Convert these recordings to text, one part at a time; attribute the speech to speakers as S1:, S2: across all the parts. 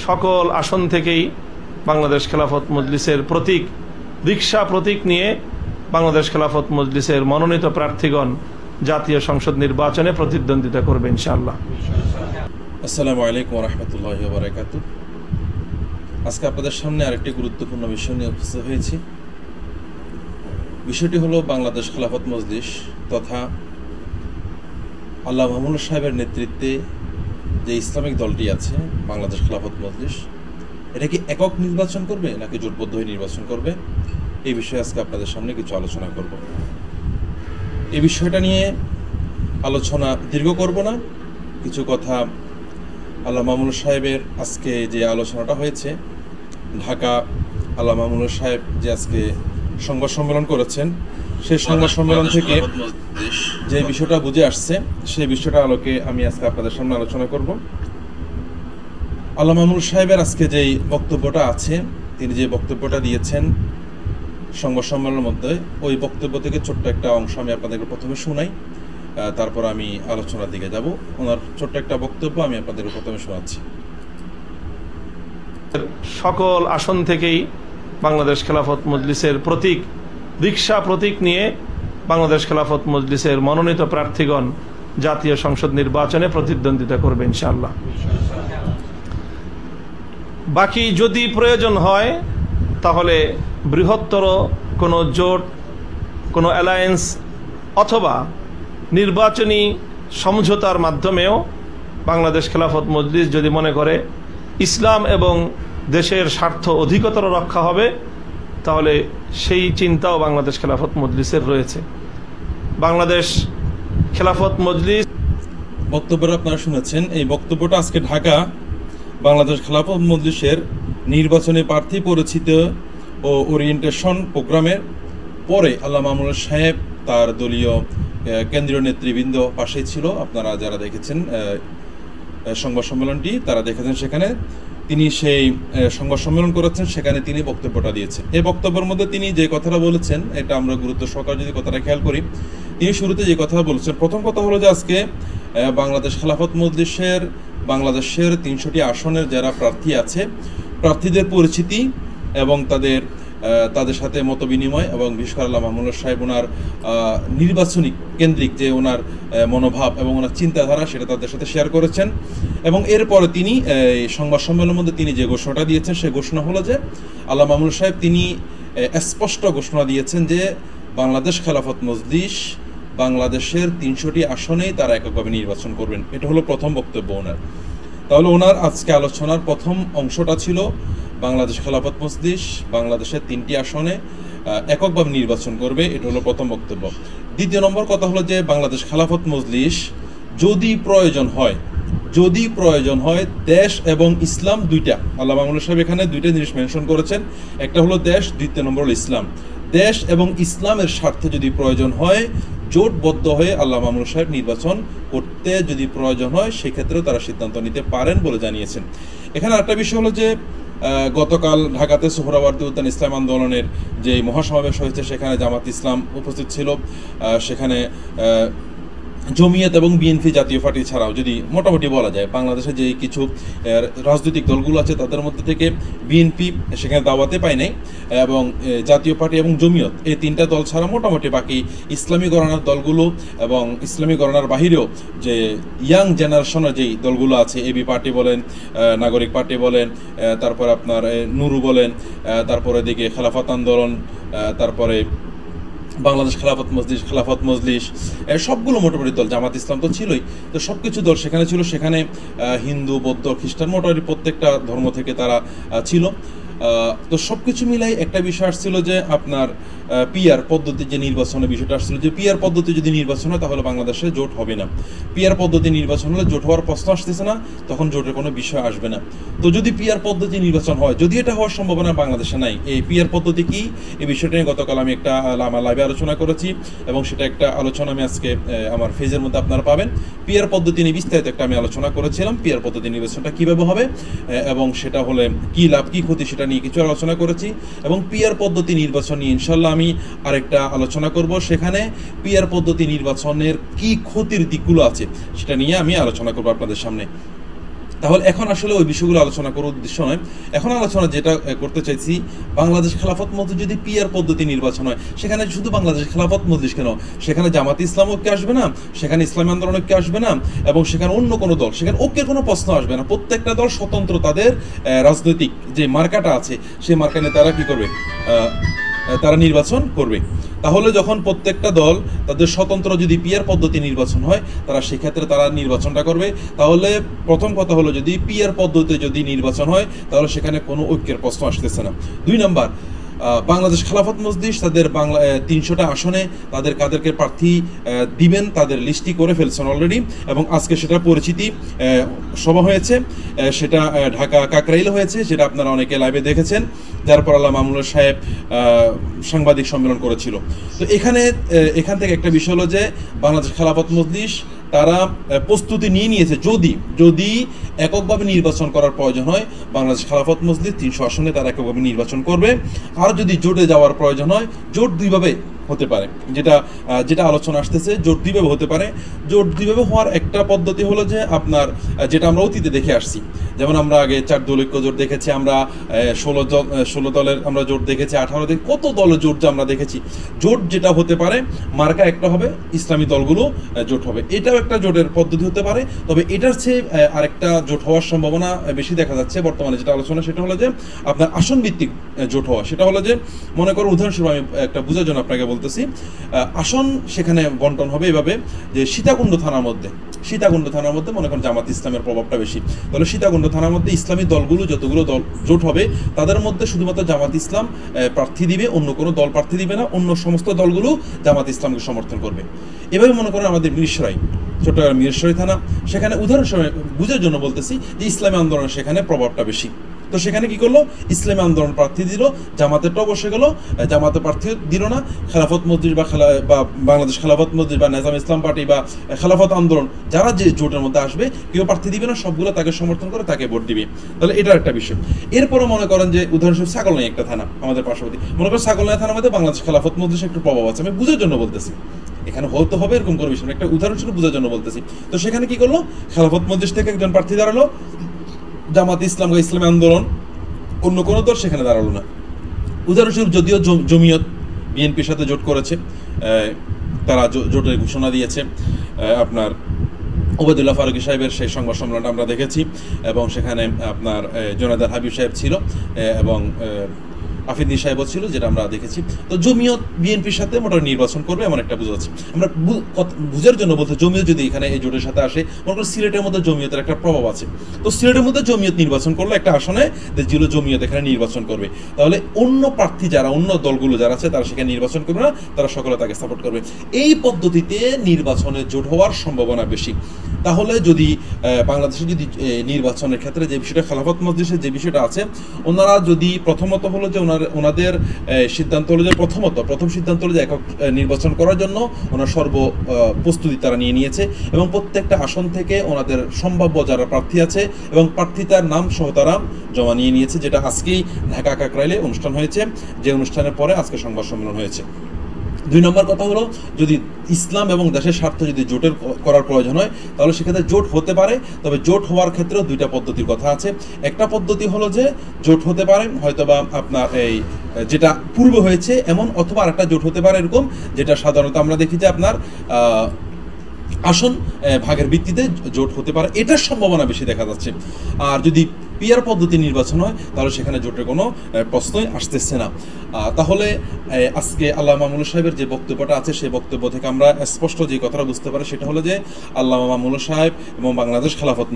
S1: সকল আসন থেকেই বাংলাদেশ খেলাফত মজলিসের প্রতীক রিকশা প্রতীক নিয়ে বাংলাদেশ খেলাফত মজলিসের মনোনীত প্রার্থীগণ জাতীয় সংসদ নির্বাচনে প্রতিদ্বন্দ্বিতা করবে ইনশাআল্লাহ।
S2: আসসালামু আলাইকুম ওয়া রাহমাতুল্লাহি ওয়া বারাকাতুহু। আজকে আপনাদের সামনে আরেকটি গুরুত্বপূর্ণ বিষয় নিয়ে উপস্থিত হয়েছি। বিষয়টি হলো বাংলাদেশ খেলাফত মজলিস তথা আল্লামা মামুনুল সাহেবের নেতৃত্বে যে ইসলামিক দলটি আছে বাংলাদেশ খেলাফত মজলিস, এটা কি একক নির্বাচন করবে নাকি জোটবদ্ধ হয়ে নির্বাচন করবে, এই বিষয়ে আজকে আপনাদের সামনে কিছু আলোচনা করব। এই বিষয়টা নিয়ে আলোচনা দীর্ঘ করব না, কিছু কথা আল্লামা মামুনুল সাহেবের আজকে যে আলোচনাটা হয়েছে, ঢাকা আল্লামা মামুনুল সাহেব যে আজকে সংবাদ সম্মেলন করেছেন, সেই সংবাদ সম্মেলন থেকে যে বিষয়টা বুঝে আসছে সেই বিষয়টা আলোকে আমি আজকে আপনাদের সামনে আলোচনা করব। আল্লামা মামুনুল সাহেবের আজকে যেই বক্তব্যটা আছে, তিনি যে বক্তব্যটা দিয়েছেন সংবাদ সম্মেলনের মধ্যে, ওই বক্তব্য থেকে ছোট্ট একটা অংশ আমি আপনাদেরকে প্রথমে শোনাই, তারপর আমি আলোচনার দিকে যাব। ওনার ছোট্ট একটা বক্তব্য আমি আপনাদেরকে প্রথমে শোনাচ্ছি।
S1: সকল আসন থেকেই বাংলাদেশ খেলাফত মজলিসের প্রতীক রিকশা প্রতীক নিয়ে বাংলাদেশ খেলাফত মজলিসের মনোনীত প্রার্থীগণ জাতীয় সংসদ নির্বাচনে প্রতিদ্বন্দ্বিতা করবে ইনশাআল্লাহ। বাকি যদি প্রয়োজন হয় তাহলে বৃহত্তর কোনো জোট, কোনো অ্যালায়েন্স অথবা নির্বাচনী সমঝোতার মাধ্যমেও বাংলাদেশ খেলাফত মজলিস যদি মনে করে ইসলাম এবং দেশের স্বার্থ অধিকতর রক্ষা হবে, তাহলে সেই চিন্তাও বাংলাদেশ খেলাফত মজলিসের রয়েছে। বাংলাদেশ খেলাফত মজলিস
S2: বক্তব্যটা আপনারা শুনেছেন। এই বক্তব্যটা আজকে ঢাকা বাংলাদেশ খেলাফত মজলিসের নির্বাচনী প্রার্থী পরিচিত ও ওরিয়েন্টেশন প্রোগ্রামের পরে আল্লামা মামুনুল সাহেব তার দলীয় কেন্দ্রীয় নেতৃবৃন্দ পাশেই ছিল। আপনারা যারা দেখেছেন সংবাদ সম্মেলনটি, তারা দেখেছেন সেখানে তিনি সেই সংবাদ সম্মেলন করেছেন, সেখানে তিনি বক্তব্যটা দিয়েছেন। এই বক্তব্যের মধ্যে তিনি যে কথাটা বলেছেন, এটা আমরা গুরুত্ব সহকারে যদি কথাটা খেয়াল করি, তিনি শুরুতে যে কথা বলেছেন, প্রথম কথা হলো যে আজকে বাংলাদেশ খেলাফত মজলিসের বাংলাদেশের ৩০০টি আসনের যারা প্রার্থী আছে, প্রার্থীদের পরিচিতি এবং তাদের সাথে মত বিনিময় এবং বিশেষ করে আল্লামা মামুনুল সাহেব ওনার নির্বাচনী কেন্দ্রিক যে ওনার মনোভাব এবং ওনার চিন্তাধারা, সেটা তাদের সাথে শেয়ার করেছেন। এবং এরপরে তিনি সংবাদ সম্মেলনের মধ্যে তিনি যে ঘোষণাটা দিয়েছেন, সেই ঘোষণা হলো যে আল্লামা মামুনুল সাহেব তিনি স্পষ্ট ঘোষণা দিয়েছেন যে বাংলাদেশ খেলাফত মজলিস বাংলাদেশের ৩০০টি আসনেই তারা এককভাবে নির্বাচন করবেন। এটা হলো প্রথম বক্তব্য ওনার। তাহলে ওনার আজকে আলোচনার প্রথম অংশটা ছিল বাংলাদেশ খেলাফত মজলিস বাংলাদেশের ৩টি আসনে এককভাবে নির্বাচন করবে, এটা হলো প্রথম বক্তব্য। দ্বিতীয় নম্বর কথা হলো যে বাংলাদেশ খেলাফত মজলিস যদি প্রয়োজন হয় দেশ এবং ইসলাম দুইটা, আল্লামা মামুনুল সাহেব এখানে দুইটা জিনিস মেনশন করেছেন, একটা হলো দেশ, দ্বিতীয় নম্বর হলো ইসলাম। দেশ এবং ইসলামের স্বার্থে যদি প্রয়োজন হয় জোটবদ্ধ হয়ে আল্লামা মামুনুল সাহেব নির্বাচন করতে যদি প্রয়োজন হয়, সেক্ষেত্রেও তারা সিদ্ধান্ত নিতে পারেন বলে জানিয়েছেন। এখানে একটা বিষয় হলো যে গতকাল ঢাকাতে সোহরাওয়ার্দী উদ্যান ইসলাম আন্দোলনের যে মহাসমাবেশ হয়েছে, সেখানে জামাত ইসলাম উপস্থিত ছিল। সেখানে জমিয়ত এবং বিএনপি জাতীয় পার্টি ছাড়াও যদি মোটামুটি বলা যায় বাংলাদেশে যে কিছু রাজনৈতিক দলগুলো আছে, তাদের মধ্যে থেকে বিএনপি সেখানে দাওয়াতে পায় নাই, এবং জাতীয় পার্টি এবং জমিয়ত, এই তিনটা দল ছাড়া মোটামুটি বাকি ইসলামী ঘরানার দলগুলো এবং ইসলামী ঘরানার বাহিরেও যে ইয়াং জেনারেশনের যেই দলগুলো আছে, এবি পার্টি বলেন, নাগরিক পার্টি বলেন, তারপর আপনার নুরু বলেন, তারপরে এদিকে খেলাফত আন্দোলন, তারপরে বাংলাদেশ খেলাফত মজলিস সবগুলো মোটামুটি দল, জামাত ইসলাম তো ছিলই, তো সব কিছু দল সেখানে ছিল। সেখানে হিন্দু, বৌদ্ধ, খ্রিস্টান মোটামুটি প্রত্যেকটা ধর্ম থেকে তারা ছিল। তো সব কিছু মিলাই একটা বিষয় আসছিল যে আপনার পিআর পদ্ধতি যে নির্বাচনের বিষয়টা আসছিল, যে পিআর পদ্ধতি যদি নির্বাচন হয় তাহলে বাংলাদেশে জোট হবে না। পিআর পদ্ধতি নির্বাচন হলে জোট হওয়ার প্রশ্ন আসতেছে না, তখন জোটের কোনো বিষয় আসবে না। তো যদি পিআর পদ্ধতি নির্বাচন হয়, যদি এটা হওয়ার সম্ভাবনা বাংলাদেশে নাই, এই পিআর পদ্ধতি কি, এই বিষয়টা নিয়ে গতকাল আমি একটা আমার লাইভে আলোচনা করেছি, এবং সেটা একটা আলোচনা আমি আজকে আমার ফেজের মধ্যে আপনারা পাবেন। পিআর পদ্ধতি নিয়ে বিস্তারিত একটা আমি আলোচনা করেছিলাম, পিআর পদ্ধতি নির্বাচনটা কীভাবে হবে এবং সেটা হলে কী লাভ কী ক্ষতি, সেটা নিয়ে কিছু আলোচনা করেছি। এবং পিআর পদ্ধতি নির্বাচন নিয়ে ইনশাল্লাহ আমি আরেকটা আলোচনা করব, সেখানে পিআর পদ্ধতি নির্বাচনের কি ক্ষতির দিকগুলো আছে সেটা নিয়ে আমি আলোচনা করব আপনাদের সামনে। তাহলে এখন আসলে ওই বিষয়গুলো আলোচনা করার উদ্দেশ্য নয়। এখন আলোচনা যেটা করতে চাইছি, বাংলাদেশ খেলাফত মজলিস যদি পিআর পদ্ধতি নির্বাচন হয়, সেখানে শুধু বাংলাদেশ খেলাফত মজলিস কেন, সেখানে জামাতে ইসলাম ঐক্যে আসবে না, সেখানে ইসলামী আন্দোলন ঐক্যে আসবে না, এবং সেখানে অন্য কোনো দল, সেখানে ঐক্যের কোনো প্রশ্ন আসবে না। প্রত্যেকটা দল স্বতন্ত্র তাদের রাজনৈতিক যে মার্কাটা আছে সেই মার্কা নিয়ে তারা কি করবে, তারা নির্বাচন করবে। তাহলে যখন প্রত্যেকটা দল তাদের স্বতন্ত্র যদি পিআর পদ্ধতি নির্বাচন হয়, তারা সেক্ষেত্রে তারা নির্বাচনটা করবে। তাহলে প্রথম কথা হলো, যদি পিআর পদ্ধতিতে যদি নির্বাচন হয়, তাহলে সেখানে কোনো ঐক্যের প্রশ্ন আসতেছে না। 2 নম্বর, বাংলাদেশ খেলাফত মজলিস তাদের 300টা আসনে তাদের কাদেরকে প্রার্থী দিবেন তাদের লিস্টই করে ফেলছেন অলরেডি, এবং আজকে সেটা পরিচিতি সভা হয়েছে, সেটা ঢাকা কাকরাইলে হয়েছে, যেটা আপনারা অনেকে লাইভে দেখেছেন, যার পর আল্লাহ মামুনুল সাহেব সাংবাদিক সম্মেলন করেছিল। তো এখান থেকে একটা বিষয় হলো যে বাংলাদেশ খেলাফত মজলিস তারা প্রস্তুতি নিয়েছে, যদি এককভাবে নির্বাচন করার প্রয়োজন হয়, বাংলাদেশ খেলাফত মজলিস 300 আসনে তারা এককভাবে নির্বাচন করবে। আর যদি জোটে যাওয়ার প্রয়োজন হয়, জোট 2 ভাবে হতে পারে, যেটা আলোচনা আসতেছে, জোট 2 ভাবে হতে পারে। জোট 2 ভাবে হওয়ার একটা পদ্ধতি হলো যে আপনার, যেটা আমরা অতীতে দেখে আসছি, যেমন আমরা আগে 4 দল ঐক্য জোট দেখেছি, আমরা 16 দলের আমরা জোট দেখেছি, 18 দিন কত দলের জোট আমরা দেখেছি। জোট যেটা হতে পারে, মার্কা একটা হবে, ইসলামী দলগুলো জোট হবে, এটাও একটা জোটের পদ্ধতি হতে পারে। তবে এটার চেয়ে আরেকটা জোট হওয়ার সম্ভাবনা বেশি দেখা যাচ্ছে বর্তমানে যেটা আলোচনা, সেটা হলো যে আপনার আসন ভিত্তিক জোট হওয়া। সেটা হলো যে, মনে করো উদাহরণস্বরূপ আমি একটা বোঝার জন্য আপনাকে বলতেছি, আসন সেখানে বন্টন হবে এভাবে যে সীতাকুণ্ড থানার মধ্যে মনে করেন জামাত ইসলামের প্রভাবটা বেশি, তাহলে সীতাকুণ্ড থানার মধ্যে ইসলামী দলগুলো যতগুলো দল জোট হবে, তাদের মধ্যে শুধুমাত্র জামাত ইসলাম প্রার্থী দিবে, অন্য কোনো দল প্রার্থী দিবে না, অন্য সমস্ত দলগুলো জামাত ইসলামকে সমর্থন করবে। এভাবে মনে করেন আমাদের মিরসরাই, চট্টগ্রাম মিরসরাই থানা, সেখানে উদাহরণস্বরূপ বুঝার জন্য বলতেছি যে ইসলামী আন্দোলনের সেখানে প্রভাবটা বেশি। তো সেখানে কি করলো, ইসলামী আন্দোলন প্রার্থী দিল, জামাতেরটাও বসে গেল, জামাতে প্রার্থী দিল না, খেলাফত মজলিস বা বাংলাদেশ খেলাফত মজলিস বা নেজাম ইসলাম পার্টি বা খেলাফত আন্দোলন যারা যে জোটের মধ্যে আসবে, কেউ প্রার্থী দিবে না, সবগুলো তাকে সমর্থন করে তাকে ভোট দিবে। তাহলে এটার একটা বিষয়। এরপরে মনে করেন যে উদাহরণস্বরূপ ছাগলনাই একটা থানা আমাদের পার্শ্ববর্তী, মনে করেন ছাগলনাই থানার মধ্যে বাংলাদেশ খেলাফত মজলিস একটু প্রভাব আছে, আমি বুঝার জন্য বলতেছি, এখানে হতে হবে এরকম কোনো বিষয়, একটা উদাহরণস্বরূপ বোঝার জন্য বলতেছি। তো সেখানে কি করলো, খেলাফত মজলিস থেকে একজন প্রার্থী দাঁড়ালো, জামাত ইসলাম বা ইসলামী আন্দোলন অন্য কোনো দল সেখানে দাঁড়ালো না। উদাহরণস্বরূপ যদিও জমিয়ত বিএনপির সাথে জোট করেছে, তারা জোটের ঘোষণা দিয়েছে, আপনার ওবায়দুল্লাহ ফারুকী সাহেবের সেই সংবাদ সম্মেলনটা আমরা দেখেছি, এবং সেখানে আপনার জোনায়েদ হাবিব সাহেব ছিল, এবং আফিদি সাহেবও ছিল, যেটা আমরা দেখেছি। তো জমিয়ত বিএনপির সাথে মোটামুটি নির্বাচন করবে এমন একটা বোঝা যাচ্ছে। আমরা বুঝার জন্য বলতে, জমিয়ত যদি এখানে এই জোটের সাথে আসে, মনে করি সিলেটের মধ্যে জমিয়তের একটা প্রভাব আছে, তো সিলেটের মধ্যে জমিয়ত নির্বাচন করলো একটা আসনে, যেগুলো জমিয়ত এখানে নির্বাচন করবে, তাহলে অন্য প্রার্থী যারা, অন্য দলগুলো যারা আছে, তারা সেখানে নির্বাচন করবে না, তারা সকলে তাকে সাপোর্ট করবে। এই পদ্ধতিতে নির্বাচনে জোট হওয়ার সম্ভাবনা বেশি। তাহলে যদি বাংলাদেশে যদি নির্বাচনের ক্ষেত্রে যে বিষয়টা, খেলাফত মজলিসের যে বিষয়টা আছে, ওনারা যদি প্রথমত হলো যে ওনাদের সিদ্ধান্ত হলো যে প্রথম সিদ্ধান্ত হলো যে একক নির্বাচন করার জন্য ওনার প্রস্তুতি তারা নিয়েছে, এবং প্রত্যেকটা আসন থেকে ওনাদের সম্ভাব্য যারা প্রার্থী আছে এবং প্রার্থিতার নাম সহ তারা জমা নিয়েছে, যেটা আজকেই ঢাকা কাকরাইলে অনুষ্ঠান হয়েছে, যে অনুষ্ঠানের পরে আজকে সংবাদ সম্মেলন হয়েছে। 2 নম্বর কথা হলো, যদি ইসলাম এবং দেশের স্বার্থে যদি জোটের করার প্রয়োজন হয়, তাহলে সেক্ষেত্রে জোট হতে পারে। তবে জোট হওয়ার ক্ষেত্রেও 2টা পদ্ধতির কথা আছে। একটা পদ্ধতি হলো যে জোট হতে পারে হয়তোবা আপনার এই যেটা পূর্বে হয়েছে এমন, অথবা আরেকটা জোট হতে পারে এরকম, যেটা সাধারণত আমরা দেখি যে আপনার আসন ভাগের ভিত্তিতে জোট হতে পারে, এটার সম্ভাবনা বেশি দেখা যাচ্ছে। আর যদি পিআর পদ্ধতি নির্বাচন হয়, তাহলে সেখানে জোটের কোনো প্রশ্নই আসতেছে না। তাহলে আজকে আল্লামা মামুনুল সাহেবের যে বক্তব্যটা আছে, সেই বক্তব্য থেকে আমরা স্পষ্ট যে কথাটা বুঝতে পারি, সেটা হলো যে আল্লামা মামুনুল সাহেব এবং বাংলাদেশ খেলাফত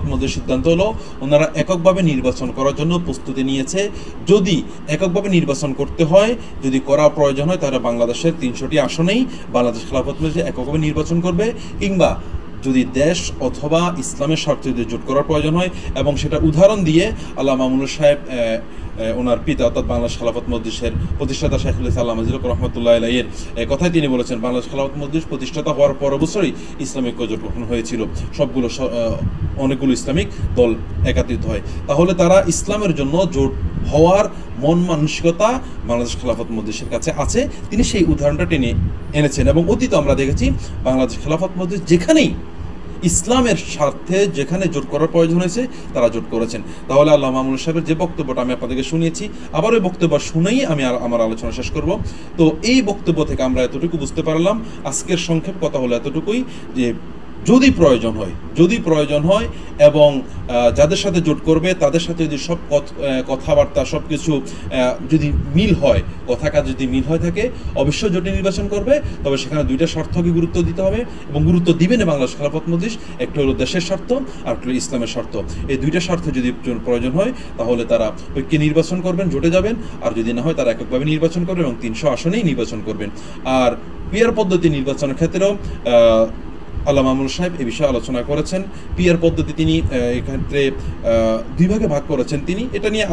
S2: মজলিস সিদ্ধান্ত হলো ওনারা এককভাবে নির্বাচন করার জন্য প্রস্তুতি নিয়েছে। যদি এককভাবে নির্বাচন করতে হয়, যদি করা প্রয়োজন হয়, তাহলে বাংলাদেশের 300টি আসনেই বাংলাদেশ খেলাফত মজলিস এককভাবে নির্বাচন করবে, কিংবা যদি দেশ অথবা ইসলামের স্বার্থে যদি জোট করার প্রয়োজন হয়, এবং সেটা উদাহরণ দিয়ে আল্লামা মামুনুল সাহেব ওনার পিতা অর্থাৎ বাংলাদেশ খেলাফত মজলিসের প্রতিষ্ঠাতা শাইখুল ইসলাম আজিলুর রহমতুল্লাহ আলাইহির কথাই তিনি বলেছেন, বাংলাদেশ খেলাফত মজলিস প্রতিষ্ঠাতা হওয়ার পর বছরই ইসলামিক জোট গঠন হয়েছিল, অনেকগুলো ইসলামিক দল একত্রিত হয়। তাহলে তারা ইসলামের জন্য জোট হওয়ার মন মানসিকতা বাংলাদেশ খেলাফত মজলিসের কাছে আছে, তিনি সেই উদাহরণটা টেনে এনেছেন। এবং অতীত আমরা দেখেছি বাংলাদেশ খেলাফত মজলিস যেখানেই ইসলামের স্বার্থে যেখানে জোট করার প্রয়োজন হয়েছে তারা জোট করেছেন। তাহলে আল্লামা মামুনুল সাহেবের যে বক্তব্যটা আমি আপনাদেরকে শুনিয়েছি, আবার ওই বক্তব্য শুনেই আমি আমার আলোচনা শেষ করব। তো এই বক্তব্য থেকে আমরা এতটুকু বুঝতে পারলাম, আজকের সংক্ষেপ কথা হলো এতটুকুই যে যদি প্রয়োজন হয় এবং যাদের সাথে জোট করবে তাদের সাথে যদি সব কথাবার্তা সব কিছু যদি মিল হয়, কথা কাজ যদি মিল হয় থাকে, অবশ্যই জোটে নির্বাচন করবে। তবে সেখানে দুইটা স্বার্থকে গুরুত্ব দিতে হবে এবং গুরুত্ব দিবেন বাংলাদেশ খেলাফত মজলিস। একটা হলো দেশের স্বার্থ আর একটা হলো ইসলামের স্বার্থ। এই দুইটা স্বার্থ যদি প্রয়োজন হয় তাহলে তারা ঐক্যে নির্বাচন করবেন, জোটে যাবেন। আর যদি না হয় তারা এককভাবে নির্বাচন করবেন এবং 300 আসনেই নির্বাচন করবেন। আর পিয়ার পদ্ধতি নির্বাচনের ক্ষেত্রেও আল্লামা মামুনুল সাহেব এই বিষয়ে আলোচনা করেছেন। পিয়ার পদ্ধতি তিনি এক্ষেত্রে দুই ভাগে ভাগ করেছেন। তিনি এটা নিয়ে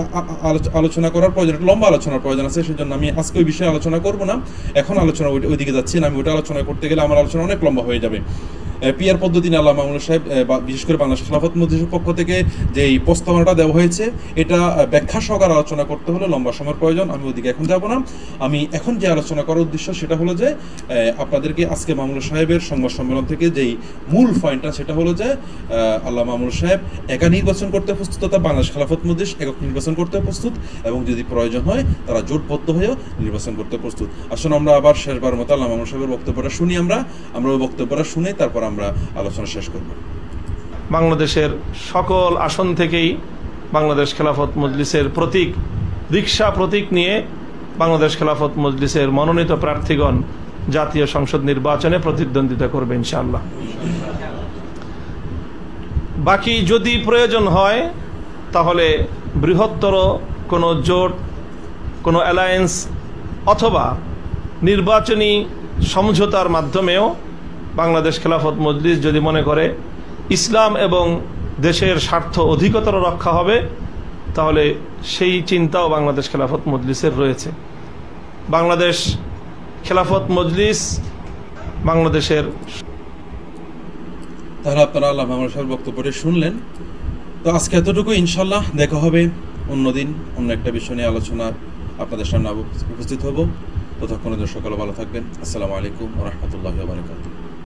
S2: আলোচনা করার প্রয়োজন, একটা লম্বা আলোচনার প্রয়োজন আছে, সেজন্য আমি আজকে ওই বিষয়ে আলোচনা করব না। এখন আলোচনা ওইদিকে যাচ্ছি না, আমি ওইটা আলোচনা করতে গেলে আমার আলোচনা অনেক লম্বা হয়ে যাবে। পিয়ার পদ্ধতি নিয়ে আল্লামা মামুনুল সাহেব বিশেষ করে বাংলাদেশ খেলাফত মজলিসের পক্ষ থেকে যে এই প্রস্তাবনাটা দেওয়া হয়েছে, এটা ব্যাখ্যা সহকারে আলোচনা করতে হলে লম্বা সময়ের প্রয়োজন। আমি ওদিকে এখন যাব না। আমি এখন যে আলোচনা করার উদ্দেশ্য সেটা হলো যে আপনাদেরকে আজকে মামুনুল সাহেবের সংবাদ সম্মেলন থেকে যেই মূল পয়েন্টটা সেটা হলো যে আল্লামা মামুনুল সাহেব একা নির্বাচন করতে প্রস্তুত, তথা বাংলাদেশ খেলাফত মজলিস একক নির্বাচন করতে প্রস্তুত, এবং যদি প্রয়োজন হয় তারা জোটবদ্ধ হয়েও নির্বাচন করতে প্রস্তুত। আসুন আমরা আবার শেষবার মতো আল্লামা মামুনুল সাহেবের বক্তব্যটা শুনি। আমরা ওই বক্তব্যটা শুনে তারপর আমরা আলোচনা শেষ করব।
S1: বাংলাদেশের সকল আসন থেকেই বাংলাদেশ খেলাফত মজলিসের প্রতীক, রিকশা প্রতীক নিয়ে বাংলাদেশ খেলাফত মজলিসের মনোনীত প্রার্থীগণ জাতীয় সংসদ নির্বাচনে প্রতিদ্বন্দ্বিতা করবে ইনশাআল্লাহ। বাকি যদি প্রয়োজন হয় তাহলে বৃহত্তর কোনো জোট, কোনো অ্যালায়েন্স অথবা নির্বাচনী সমঝোতার মাধ্যমেও বাংলাদেশ খেলাফত মজলিস যদি মনে করে ইসলাম এবং দেশের স্বার্থ অধিকতর রক্ষা হবে, তাহলে সেই চিন্তাও বাংলাদেশ খেলাফত মজলিসের রয়েছে। বাংলাদেশ খেলাফত মজলিস বাংলাদেশের,
S2: তাহলে আপনারা আল্লামা মামুনুল সাহেবের বক্তব্যটি শুনলেন। তো আজকে এতটুকু, ইনশাল্লাহ দেখা হবে অন্যদিন অন্য একটা বিষয় নিয়ে আলোচনা আপনাদের সামনে উপস্থিত হব। ততক্ষণে দর্শক ভালো থাকবেন। আসসালামু আলাইকুম ওয়া রাহমাতুল্লাহি ওয়া বারাকাতুহু।